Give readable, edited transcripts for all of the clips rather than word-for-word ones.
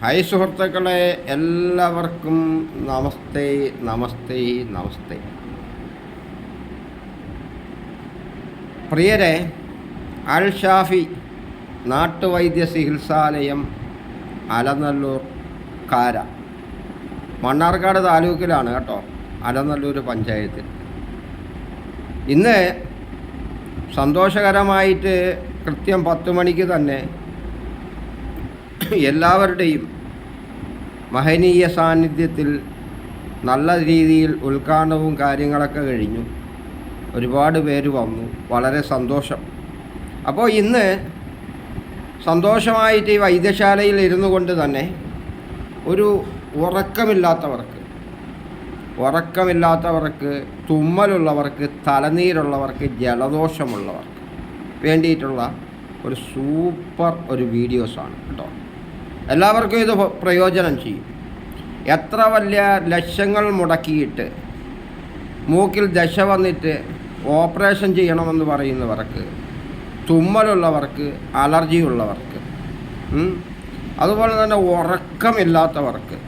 Hi സുഹൃത്തുക്കളെ, എല്ലാവർക്കും നമസ്തേ നമസ്തേ നമസ്തേ. പ്രിയരെ, അൽ ഷാഫി നാട്ടുവൈദ്യ ചികിത്സാലയം അലനല്ലൂർ കാര, മണ്ണാർക്കാട് താലൂക്കിലാണ് കേട്ടോ, അലനല്ലൂർ പഞ്ചായത്തിൽ. ഇന്ന് സന്തോഷകരമായിട്ട് കൃത്യം 10 മണിക്ക് തന്നെ എല്ലാവരുടെയും മഹനീയ സാന്നിധ്യത്തിൽ നല്ല രീതിയിൽ ഉദ്ഘാടനവും കാര്യങ്ങളൊക്കെ കഴിഞ്ഞു. ഒരുപാട് പേര് വന്നു, വളരെ സന്തോഷം. അപ്പോൾ ഇന്ന് സന്തോഷമായിട്ട് ഈ വൈദ്യശാലയിൽ ഇരുന്നു കൊണ്ട് തന്നെ ഒരു ഉറക്കമില്ലാത്തവർക്ക്, തുമ്മലുള്ളവർക്ക്, തലനീരുള്ളവർക്ക്, ജലദോഷമുള്ളവർക്ക് വേണ്ടിയിട്ടുള്ള ഒരു സൂപ്പർ വീഡിയോസാണ് കേട്ടോ. എല്ലാവർക്കും ഇത് പ്രയോജനം ചെയ്യും. എത്ര വലിയ ലക്ഷങ്ങൾ മുടക്കിയിട്ട് മൂക്കിൽ ദശ വന്നിട്ട് ഓപ്പറേഷൻ ചെയ്യണമെന്ന് പറയുന്നവർക്ക്, തുമ്മലുള്ളവർക്ക്, അലർജി ഉള്ളവർക്ക്, അതുപോലെ തന്നെ ഉറക്കമില്ലാത്തവർക്ക്,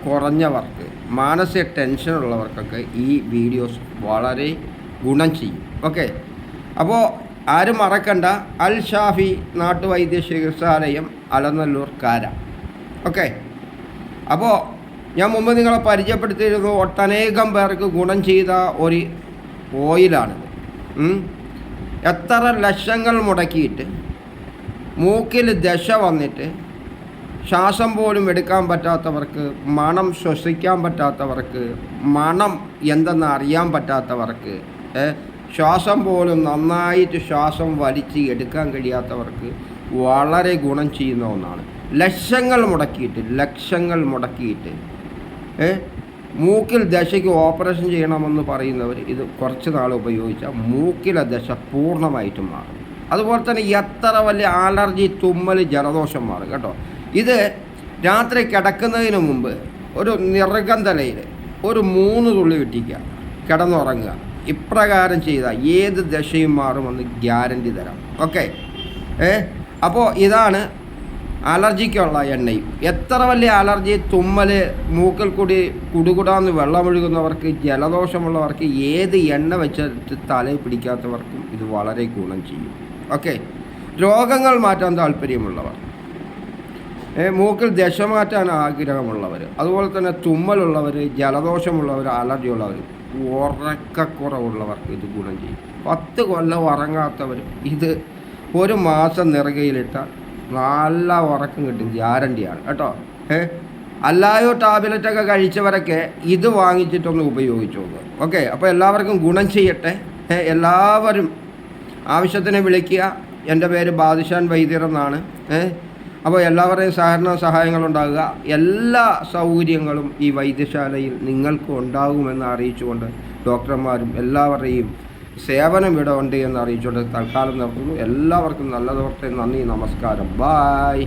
കുറഞ്ഞവർക്ക്, മാനസിക ടെൻഷനുള്ളവർക്കൊക്കെ ഈ വീഡിയോസ് വളരെ ഗുണം ചെയ്യും. ഓക്കെ, അപ്പോൾ ആരും മറക്കണ്ട, അൽ ഷാഫി നാട്ടുവൈദ്യ ചികിത്സാലയം അലനല്ലൂർ കാര. ഓക്കെ, അപ്പോൾ ഞാൻ മുമ്പ് നിങ്ങളെ പരിചയപ്പെടുത്തിയിരുന്നു, ഒട്ടനേകം പേർക്ക് ഗുണം ചെയ്ത ഒരു ഓയിലാണിത്. എത്ര ലക്ഷങ്ങൾ മുടക്കിയിട്ട് മൂക്കിൽ ദശ വന്നിട്ട് ശ്വാസം പോലും എടുക്കാൻ പറ്റാത്തവർക്ക്, മണം ശ്വസിക്കാൻ പറ്റാത്തവർക്ക്, മണം എന്തെന്ന് അറിയാൻ പറ്റാത്തവർക്ക്, ശ്വാസം പോലും നന്നായിട്ട് ശ്വാസം വലിച്ച് എടുക്കാൻ കഴിയാത്തവർക്ക് വളരെ ഗുണം ചെയ്യുന്ന ഒന്നാണ്. ലക്ഷങ്ങൾ മുടക്കിയിട്ട് മൂക്കിൽ ദശയ്ക്ക് ഓപ്പറേഷൻ ചെയ്യണമെന്ന് പറയുന്നവർ ഇത് കുറച്ച് നാൾ ഉപയോഗിച്ചാൽ മൂക്കിലെ ദശ പൂർണ്ണമായിട്ടും മാറും. അതുപോലെ തന്നെ എത്ര വലിയ അലർജി, തുമ്മൽ, ജലദോഷം മാറും കേട്ടോ. ഇത് രാത്രി കിടക്കുന്നതിന് മുമ്പ് ഒരു നിറകന്തലയിൽ ഒരു 3 തുള്ളി ഇട്ടിക്കുക, കിടന്നുറങ്ങുക. ഇപ്രകാരം ചെയ്താൽ ഏത് ദശയും മാറുമെന്ന് ഗ്യാരണ്ടി തരാം. ഓക്കെ, അപ്പോൾ ഇതാണ് അലർജിക്കുള്ള എണ്ണയും. എത്ര വലിയ അലർജി, തുമ്മൽ, മൂക്കിൽ കൂടി കുടുകുടാന്ന് വെള്ളമൊഴുകുന്നവർക്ക്, ജലദോഷമുള്ളവർക്ക്, ഏത് എണ്ണ വെച്ചിട്ട് തലയിൽ പിടിക്കാത്തവർക്കും ഇത് വളരെ ഗുണം ചെയ്യും. ഓക്കെ, രോഗങ്ങൾ മാറ്റാൻ താല്പര്യമുള്ളവർ, മൂക്കിൽ ദശ മാറ്റാൻ ആഗ്രഹമുള്ളവർ, അതുപോലെ തന്നെ തുമ്മലുള്ളവർ, ജലദോഷമുള്ളവർ, അലർജി ഉള്ളവർ, ഉറക്കക്കുറവുള്ളവർക്ക് ഇത് ഗുണം ചെയ്യും. 10 കൊല്ലം ഉറങ്ങാത്തവർ ഇത് 1 മാസം നിറകയിലിട്ടാൽ നല്ല ഉറക്കം കിട്ടും, ഗ്യാരണ്ടിയാണ് കേട്ടോ. അല്ലായോ ടാബ്ലറ്റൊക്കെ കഴിച്ചവരൊക്കെ ഇത് വാങ്ങിച്ചിട്ടൊന്ന് ഉപയോഗിച്ചു നോക്കുക. ഓക്കെ, അപ്പോൾ എല്ലാവർക്കും ഗുണം ചെയ്യട്ടെ. എല്ലാവരും ആവശ്യത്തിന് വിളിക്കുക. എൻ്റെ പേര് ബാദിഷാൻ വൈദ്യർ എന്നാണ്. അപ്പോൾ എല്ലാവരുടെയും സഹായങ്ങളുണ്ടാകുക. എല്ലാ സൗകര്യങ്ങളും ഈ വൈദ്യശാലയിൽ നിങ്ങൾക്ക് ഉണ്ടാകുമെന്ന് അറിയിച്ചുകൊണ്ട്, ഡോക്ടർമാരും എല്ലാവരുടെയും സേവനം ഇവിടെ ഉണ്ട് എന്ന് അറിയിച്ചുകൊണ്ട് തൽക്കാലം നിർത്തുന്നു. എല്ലാവർക്കും നല്ലതോർത്തെ. നന്ദി, നമസ്കാരം, ബായ്.